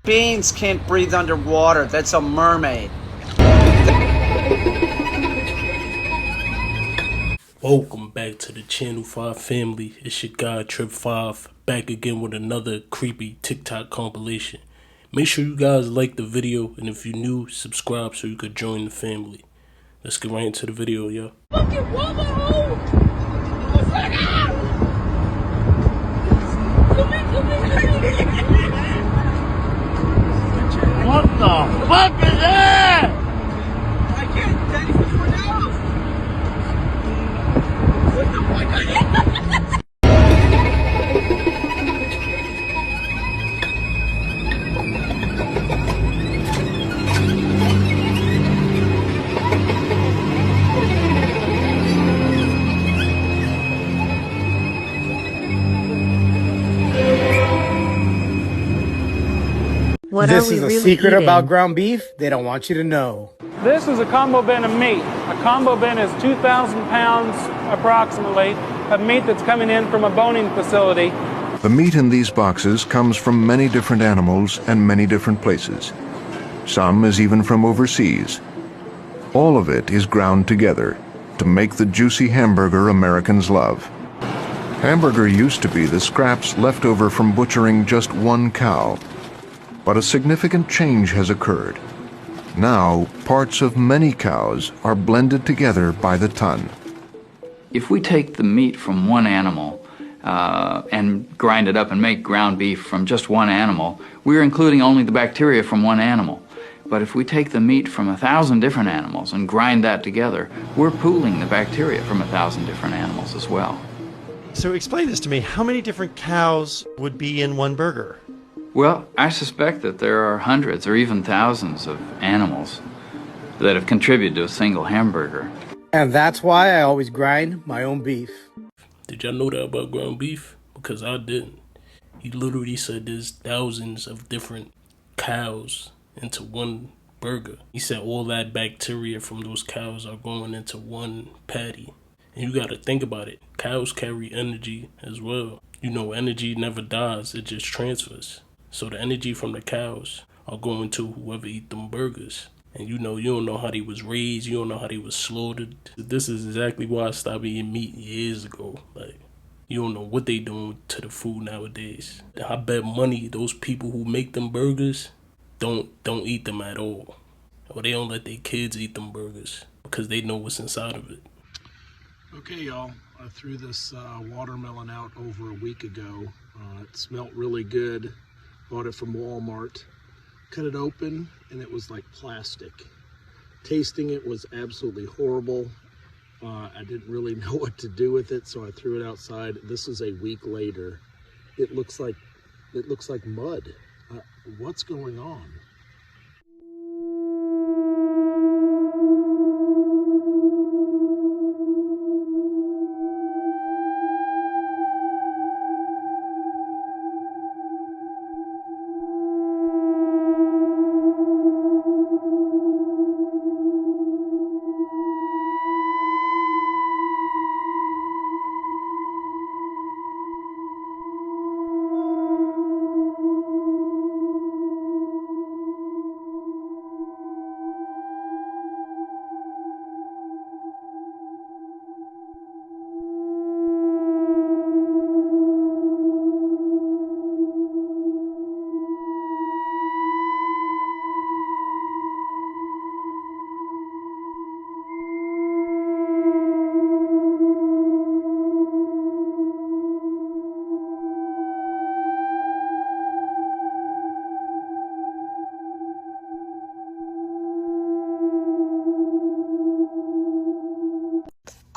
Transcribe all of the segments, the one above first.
Beans can't breathe underwater. That's a mermaid. Welcome back to the Channel 5 family. It's your guy Trip 5 back again with another creepy TikTok compilation. Make sure you guys like the video, and if you're new, subscribe so you could join the family. Let's get right into the video, y'all. Fucking woman, oh! What the fuck is that? I can't, Daddy, what's going on? What the fuck? What This are we is a really secret eating? about ground beef they don't want you to know. This is a combo bin of meat. A combo bin is 2,000 pounds approximately of meat that's coming in from a boning facility. The meat in these boxes comes from many different animals and many different places. Some is even from overseas. All of it is ground together to make the juicy hamburger Americans love. Hamburger used to be the scraps left over from butchering just one cow. But a significant change has occurred. Now, parts of many cows are blended together by the ton. If we take the meat from one animal and grind it up and make ground beef from just one animal, we're including only the bacteria from one animal. But if we take the meat from 1,000 different animals and grind that together, we're pooling the bacteria from 1,000 different animals as well. So explain this to me. How many different cows would be in one burger? Well, I suspect that there are hundreds or even thousands of animals that have contributed to a single hamburger. And that's why I always grind my own beef. Did y'all know that about ground beef? Because I didn't. He literally said there's thousands of different cows into one burger. He said all that bacteria from those cows are going into one patty. And you gotta think about it. Cows carry energy as well. You know, energy never dies, it just transfers. So the energy from the cows are going to whoever eat them burgers. And you know, you don't know how they was raised, you don't know how they was slaughtered. This is exactly why I stopped eating meat years ago. Like, you don't know what they doing to the food nowadays. I bet money those people who make them burgers don't eat them at all. Or they don't let their kids eat them burgers because they know what's inside of it. Okay, y'all, I threw this watermelon out over a week ago. It smelled really good. Bought it from Walmart. Cut it open and it was like plastic. Tasting it was absolutely horrible. I didn't really know what to do with it, so I threw it outside. This is a week later. It looks like mud. What's going on?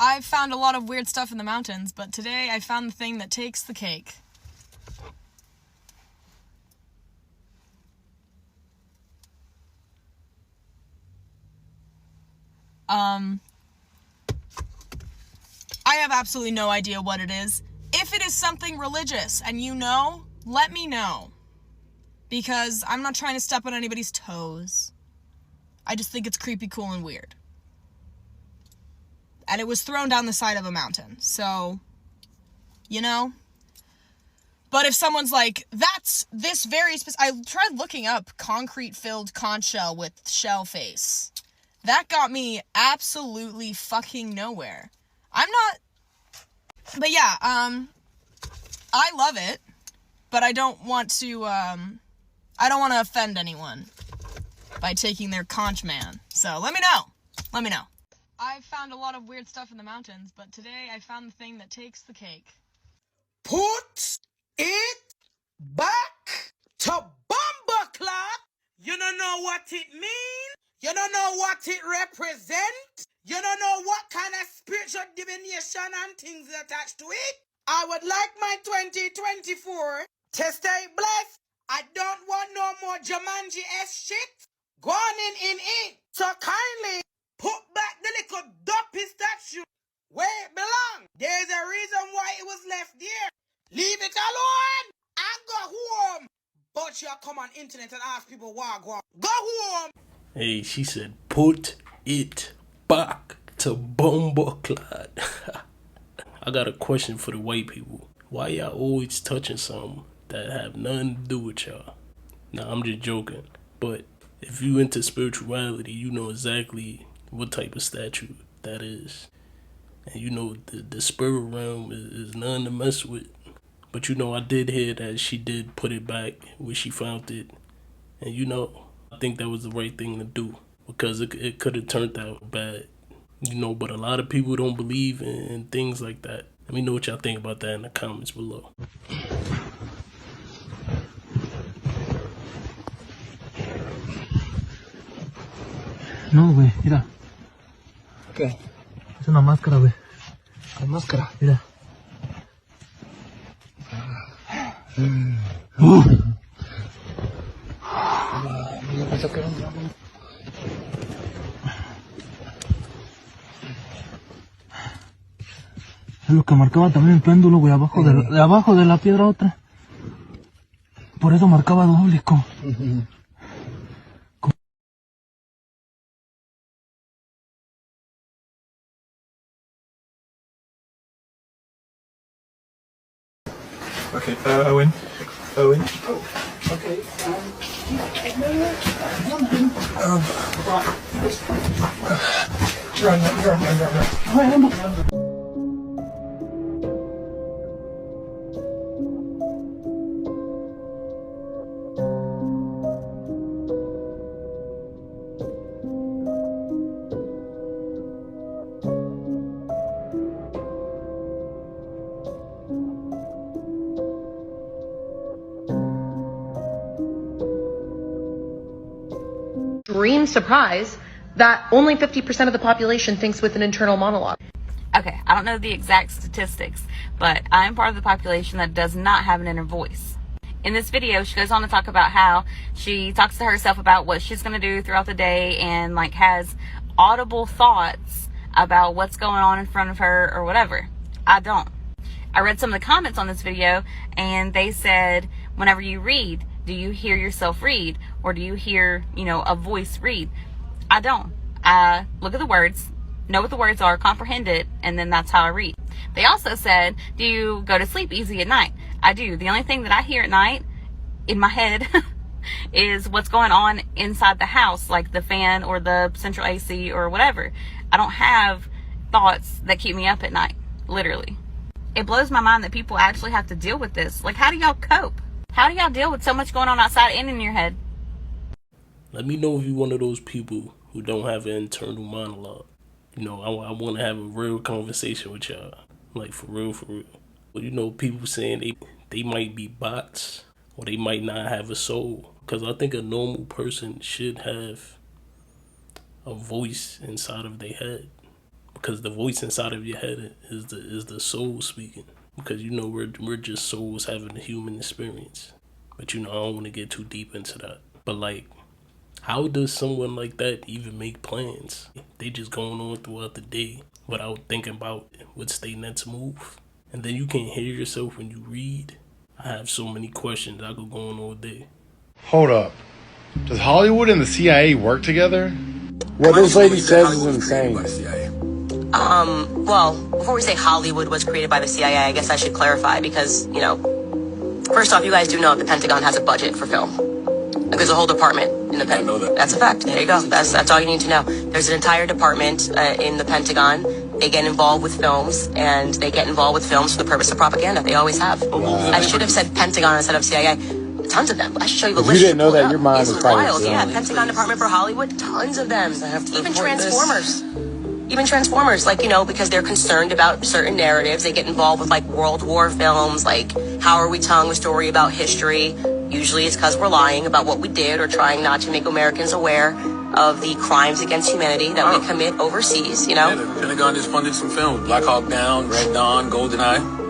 I've found a lot of weird stuff in the mountains, but today I found the thing that takes the cake. I have absolutely no idea what it is. If it is something religious and you know, let me know. Because I'm not trying to step on anybody's toes. I just think it's creepy, cool, and weird. And it was thrown down the side of a mountain. So, you know, But if someone's like, that's this very I tried looking up concrete-filled conch shell with shell face. That got me absolutely fucking nowhere. I'm not... But yeah, I love it, but I don't want to offend anyone by taking their conch man. So let me know. Let me know. I've found a lot of weird stuff in the mountains, but today I found the thing that takes the cake. Put it back to Bumbleclot. You don't know what it means. You don't know what it represents. You don't know what kind of spiritual divination and things attached to it. I would like my 2024 to stay blessed. I don't want no more Jumanji-esque shit going in it. So kindly put back the little dumpy statue where it belongs. There's a reason why it was left there. Leave it alone and go home. But you come on internet and ask people why go home. Hey, she said, put it back to Bumbleclad. I got a question for the white people. Why y'all always touching something that have nothing to do with y'all? Nah, I'm just joking. But if you into spirituality, you know exactly what type of statue that is. And you know the spirit realm is nothing to mess with. But you know, I did hear that she did put it back where she found it. And you know, I think that was the right thing to do. Because it could have turned out bad. You know, but a lot of people don't believe in things like that. Let me know what y'all think about that in the comments below. No, güey, mira. ¿Qué? Es una máscara, güey. ¿Qué máscara? Mira. Yo pensé que era un dragón. Es lo que marcaba también el péndulo, güey, abajo de la piedra otra. Por eso marcaba doble, como. Okay, Owen. Okay. Run. Extreme surprise that only 50% of the population thinks with an internal monologue. Okay, I don't know the exact statistics, but I'm part of the population that does not have an inner voice. In this video, she goes on to talk about how she talks to herself about what she's going to do throughout the day and like has audible thoughts about what's going on in front of her or whatever. I don't. I read some of the comments on this video and they said, whenever you read, do you hear yourself read? Or do you hear, you know, a voice read? I don't. I look at the words, know what the words are, comprehend it, and then that's how I read. They also said, do you go to sleep easy at night? I do. The only thing that I hear at night in my head is what's going on inside the house, like the fan or the central AC or whatever. I don't have thoughts that keep me up at night, literally. It blows my mind that people actually have to deal with this. Like, how do y'all cope? How do y'all deal with so much going on outside and in your head? Let me know if you're one of those people who don't have an internal monologue. You know, I want to have a real conversation with y'all. Like, for real, for real. But you know, people saying they might be bots or they might not have a soul. Because I think a normal person should have a voice inside of their head. Because the voice inside of your head is the soul speaking. Because, you know, we're just souls having a human experience. But, you know, I don't want to get too deep into that. But, like, how does someone like that even make plans? They just going on throughout the day without thinking about what's their next move. And then you can't hear yourself when you read. I have so many questions. I could go on all day. Hold up. Does Hollywood and the CIA work together? What this lady says is insane. Well, before we say Hollywood was created by the CIA, I guess I should clarify because, you know, First off, you guys do know the Pentagon has a budget for film. Like, there's a whole department in the Pentagon. That's a fact. There you go. That's all you need to know. There's an entire department in the Pentagon. They get involved with films, and they get involved with films for the purpose of propaganda. They always have. I should have said Pentagon instead of CIA. Tons of them. I should show you the list. You didn't know that, your mind was probably wild. Yeah, Pentagon Department for Hollywood, tons of them. Even Transformers. Even Transformers, like, you know, because they're concerned about certain narratives. They get involved with, like, World War films, like, how are we telling a story about history? Usually it's because we're lying about what we did or trying not to make Americans aware of the crimes against humanity that we commit overseas, you know? Yeah, the Pentagon just funded some films. Black Hawk Down, Red Dawn, GoldenEye.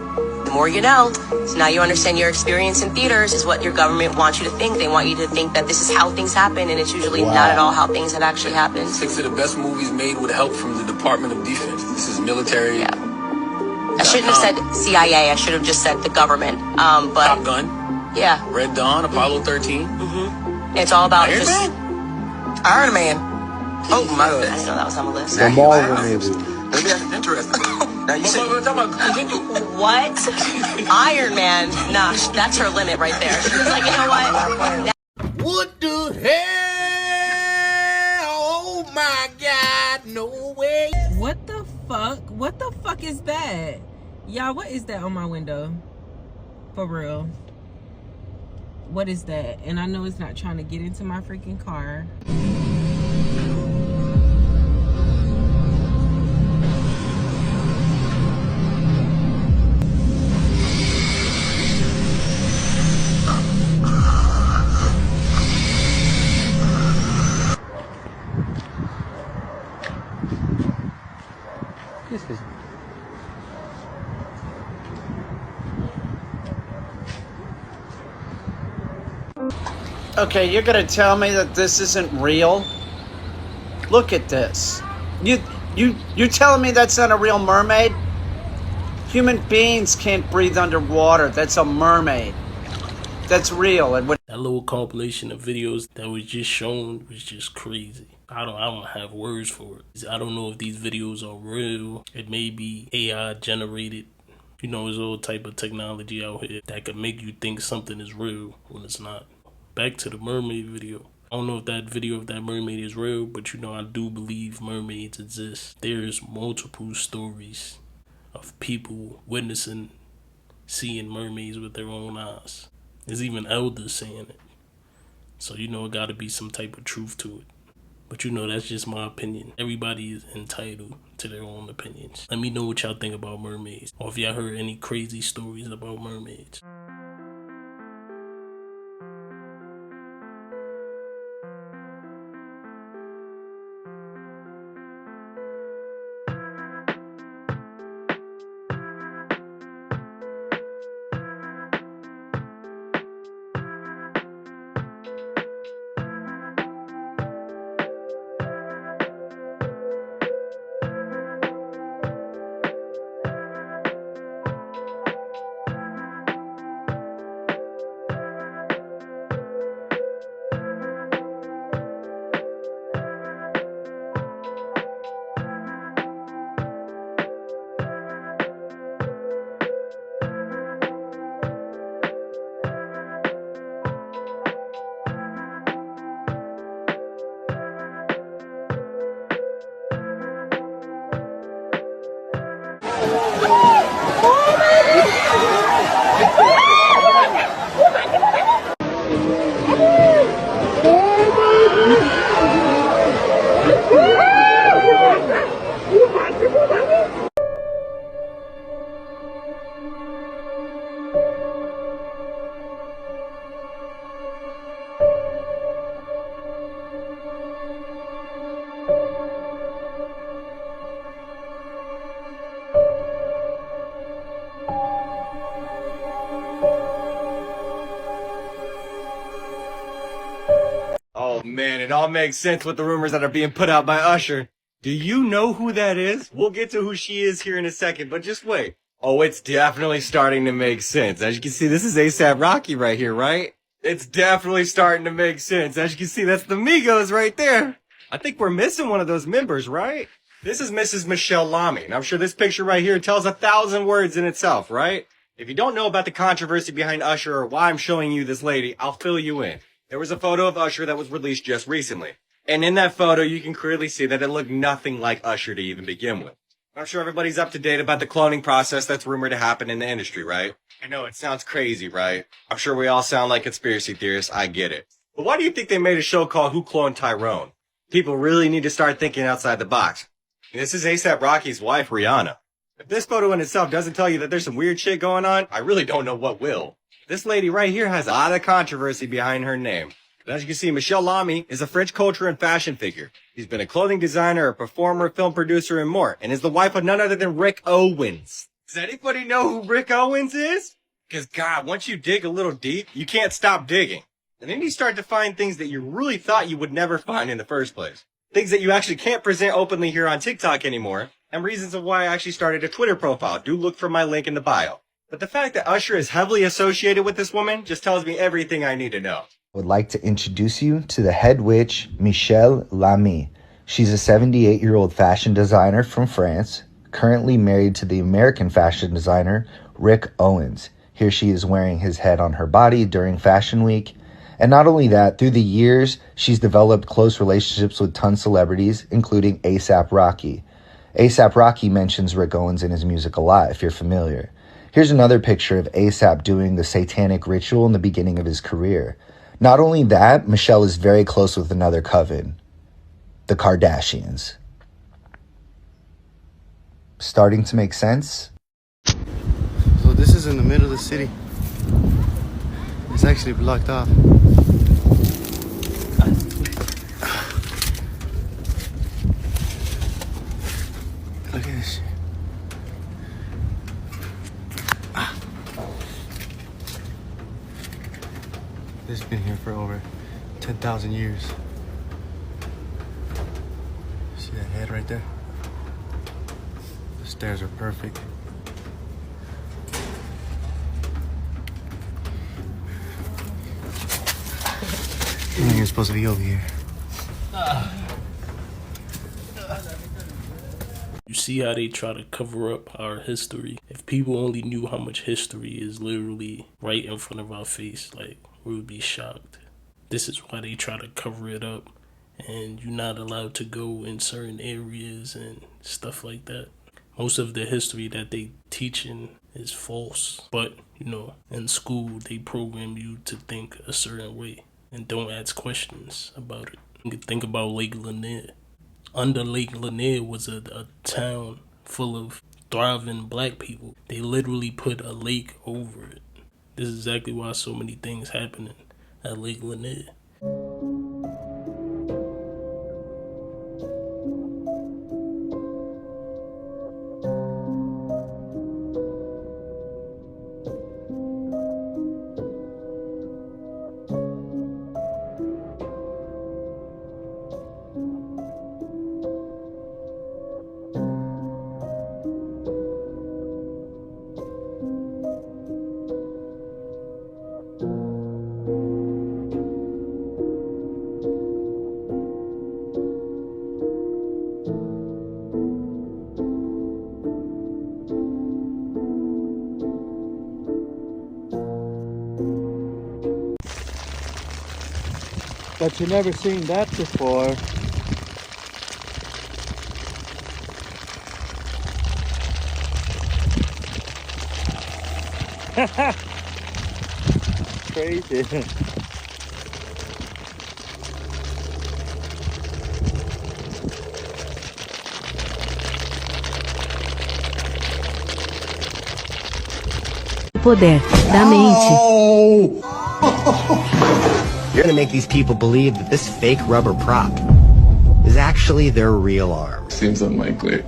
The more you know. So now you understand your experience in theaters is what your government wants you to think. They want you to think that this is how things happen, and it's usually not at all how things have actually happened. 6 of the best movies made with help from the Department of Defense. This is military. Yeah. I shouldn't have said CIA. I should have just said the government. But Top Gun. Yeah. Red Dawn, Apollo 13. It's all about Iron just Man? Iron Man. Oh my God! I didn't know that was on the list. The Marvel movie. Maybe that's interesting. Now you said What? Iron Man? Nah, that's her limit right there. She was like, you know what? What the hell? Oh my God, no way. What the fuck? What the fuck is that? Y'all, what is that on my window? For real. What is that? And I know it's not trying to get into my freaking car. Okay, you're gonna tell me that this isn't real? Look at this. You telling me that's not a real mermaid? Human beings can't breathe underwater. That's a mermaid. That's real. And that little compilation of videos that was just shown was just crazy. I don't have words for it. I don't know if these videos are real. It may be AI generated. You know, there's all type of technology out here that could make you think something is real when it's not. Back to the mermaid video. I don't know if that video of that mermaid is real, but you know, I do believe mermaids exist. There's multiple stories of people witnessing seeing mermaids with their own eyes. There's even elders saying it. So you know, it gotta be some type of truth to it. But you know, that's just my opinion. Everybody is entitled to their own opinions. Let me know what y'all think about mermaids, or if y'all heard any crazy stories about mermaids. Oh man, it all makes sense with the rumors that are being put out by Usher. Do you know who that is? We'll get to who she is here in a second, but just wait. Oh, it's definitely starting to make sense. As you can see, this is A$AP Rocky right here, right? It's definitely starting to make sense. As you can see, that's the Migos right there. I think we're missing one of those members, right? This is Mrs. Michelle Lamy, and I'm sure this picture right here tells 1,000 words in itself, right? If you don't know about the controversy behind Usher or why I'm showing you this lady, I'll fill you in. There was a photo of Usher that was released just recently. And in that photo, you can clearly see that it looked nothing like Usher to even begin with. I'm sure everybody's up to date about the cloning process that's rumored to happen in the industry, right? I know it sounds crazy, right? I'm sure we all sound like conspiracy theorists, I get it. But why do you think they made a show called Who Cloned Tyrone? People really need to start thinking outside the box. This is A$AP Rocky's wife, Rihanna. If this photo in itself doesn't tell you that there's some weird shit going on, I really don't know what will. This lady right here has a lot of controversy behind her name. But as you can see, Michel Lamy is a French culture and fashion figure. He's been a clothing designer, a performer, film producer, and more, and is the wife of none other than Rick Owens. Does anybody know who Rick Owens is? Because God, once you dig a little deep, you can't stop digging. And then you start to find things that you really thought you would never find in the first place. Things that you actually can't present openly here on TikTok anymore, and reasons of why I actually started a Twitter profile. Do look for my link in the bio. But the fact that Usher is heavily associated with this woman just tells me everything I need to know. I would like to introduce you to the head witch, Michel Lamy. She's a 78-year-old fashion designer from France, currently married to the American fashion designer, Rick Owens. Here she is wearing his head on her body during Fashion Week. And not only that, through the years, she's developed close relationships with ton celebrities, including A$AP Rocky. A$AP Rocky mentions Rick Owens in his music a lot, if you're familiar. Here's another picture of A$AP doing the satanic ritual in the beginning of his career. Not only that, Michelle is very close with another coven, the Kardashians. Starting to make sense? So this is in the middle of the city. It's actually blocked off. Look at this shit. This has been here for over 10,000 years. See that head right there? The stairs are perfect. I think you're supposed to be over here. You see how they try to cover up our history? If people only knew how much history is literally right in front of our face, like, we would be shocked. This is why they try to cover it up, and you're not allowed to go in certain areas and stuff like that. Most of the history that they teaching is false, but, you know, in school they program you to think a certain way and don't ask questions about it. You can think about Lake Lanier. Under Lake Lanier was a town full of thriving black people. They literally put a lake over it. This is exactly why so many things happening at Lake Lanier. But you never seen that before. Crazy. Poder da mente. You're gonna make these people believe that this fake rubber prop is actually their real arm. Seems unlikely.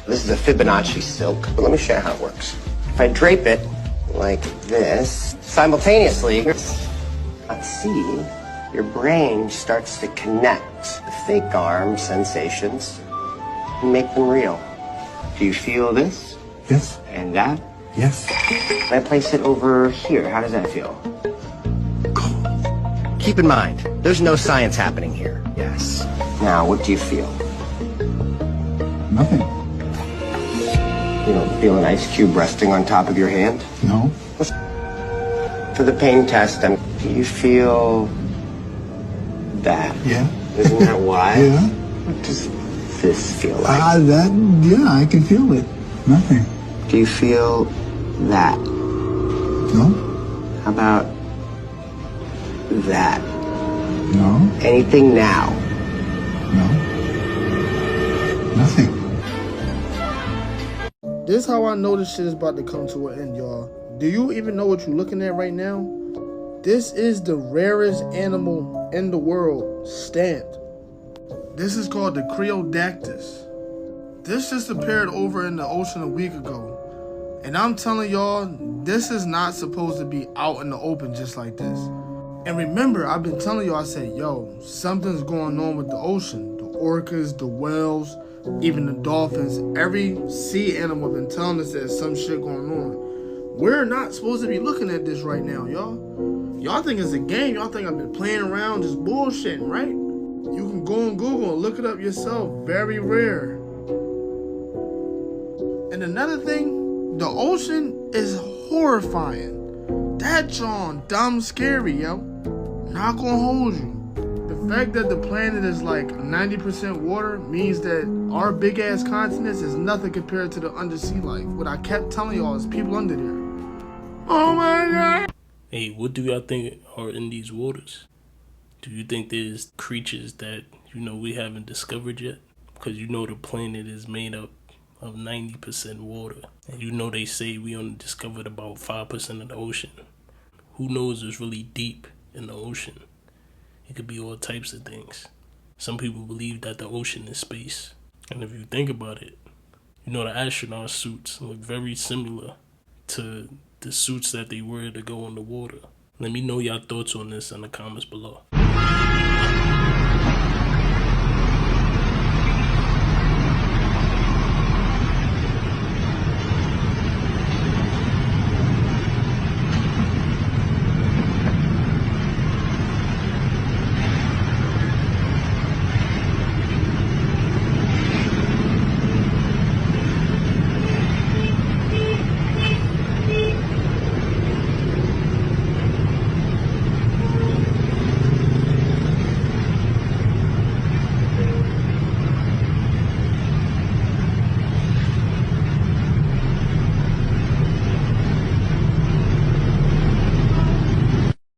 This is a Fibonacci silk, but let me show you how it works. If I drape it like this, simultaneously, let's see, your brain starts to connect the fake arm sensations and make them real. Do you feel this? Yes. And that? Yes. If I place it over here, how does that feel? Keep in mind, there's no science happening here. Yes. Now, what do you feel? Nothing. You don't feel an ice cube resting on top of your hand? No. For the pain test, do you feel that? Yeah. Isn't that why? Yeah. What does this feel like? Yeah, I can feel it. Nothing. Do you feel that? No. How about that? No. Anything now? No. Nothing. This is how I know this shit is about to come to an end, y'all. Do you even know what you're looking at right now? This is the rarest animal in the world, stamped. This is called the Creodactys. This just appeared over in the ocean a week ago. And I'm telling y'all, this is not supposed to be out in the open just like this. And remember, I've been telling y'all, I said, yo, something's going on with the ocean. The orcas, the whales, even the dolphins, every sea animal been telling us there's some shit going on. We're not supposed to be looking at this right now, y'all. Y'all think it's a game. Y'all think I've been playing around just bullshitting, right? You can go on Google and look it up yourself. Very rare. And another thing, the ocean is horrifying. That John, dumb scary, yo. Not gonna hold you. The fact that the planet is like 90% water means that our big ass continents is nothing compared to the undersea life. What I kept telling y'all is people under there. Oh my god. Hey, what do y'all think are in these waters? Do you think there's creatures that, we haven't discovered yet? Because the planet is made up of 90% water. And they say we only discovered about 5% of the ocean. Who knows what's really deep in the ocean? It could be all types of things. Some people believe that the ocean is space. And if you think about it, the astronaut suits look very similar to the suits that they wear to go on the water. Let me know your thoughts on this in the comments below.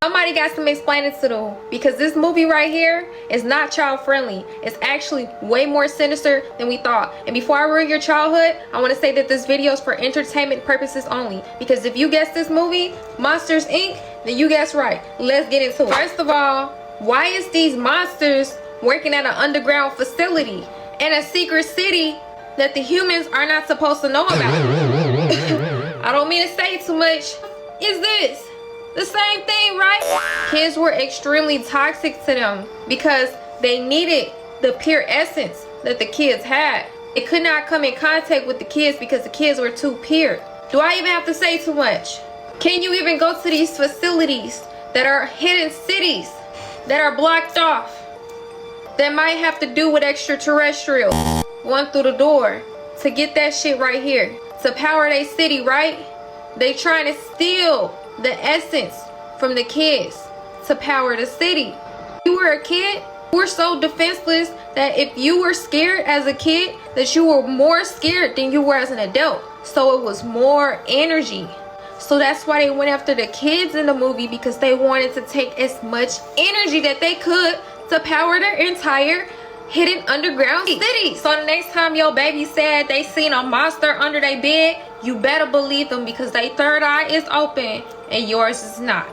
Somebody got some explaining to do, because this movie right here is not child friendly. It's actually way more sinister than we thought. And before I ruin your childhood, I want to say that this video is for entertainment purposes only. Because if you guess this movie, Monsters Inc., then you guess right. Let's get into it. First of all, why is these monsters working at an underground facility in a secret city that the humans are not supposed to know about? I don't mean to say too much. Is this the same thing, right? Kids were extremely toxic to them because they needed the pure essence that the kids had. It could not come in contact with the kids because the kids were too pure. Do I even have to say too much? Can you even go to these facilities that are hidden cities that are blocked off, that might have to do with extraterrestrials going through the door to get that shit right here to power their city, right? They trying to steal the essence from the kids to power the city. You were a kid, you were so defenseless that if you were scared as a kid, that you were more scared than you were as an adult. So it was more energy. So that's why they went after the kids in the movie, because they wanted to take as much energy that they could to power their entire hidden underground city. So the next time your baby said they seen a monster under their bed, you better believe them, because their third eye is open and yours is not.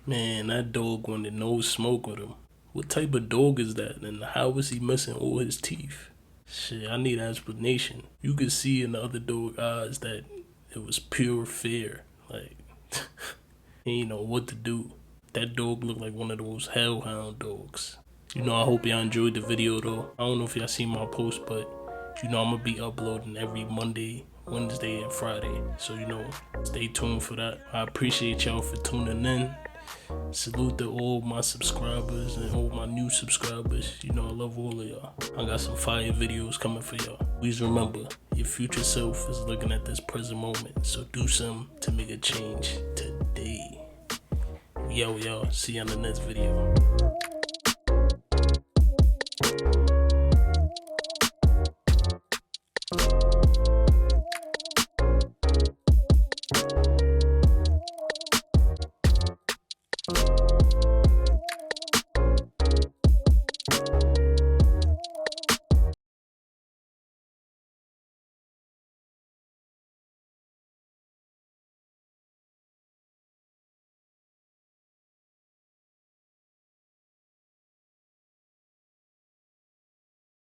Man, that dog wanted no smoke with him. What type of dog is that? And how was he missing all his teeth? Shit, I need an explanation. You could see in the other dog eyes that it was pure fear. Like, he didn't know what to do. That dog looked like one of those hellhound dogs. I hope y'all enjoyed the video though. I don't know if y'all seen my post, but I'm gonna be uploading every Monday Wednesday and Friday. So, you know, stay tuned for that. I appreciate y'all for tuning in. Salute to all my subscribers and all my new subscribers. You know, I love all of y'all. I got some fire videos coming for y'all. Please remember, your future self is looking at this present moment. So do something to make a change today. Yo, y'all. See you on the next video.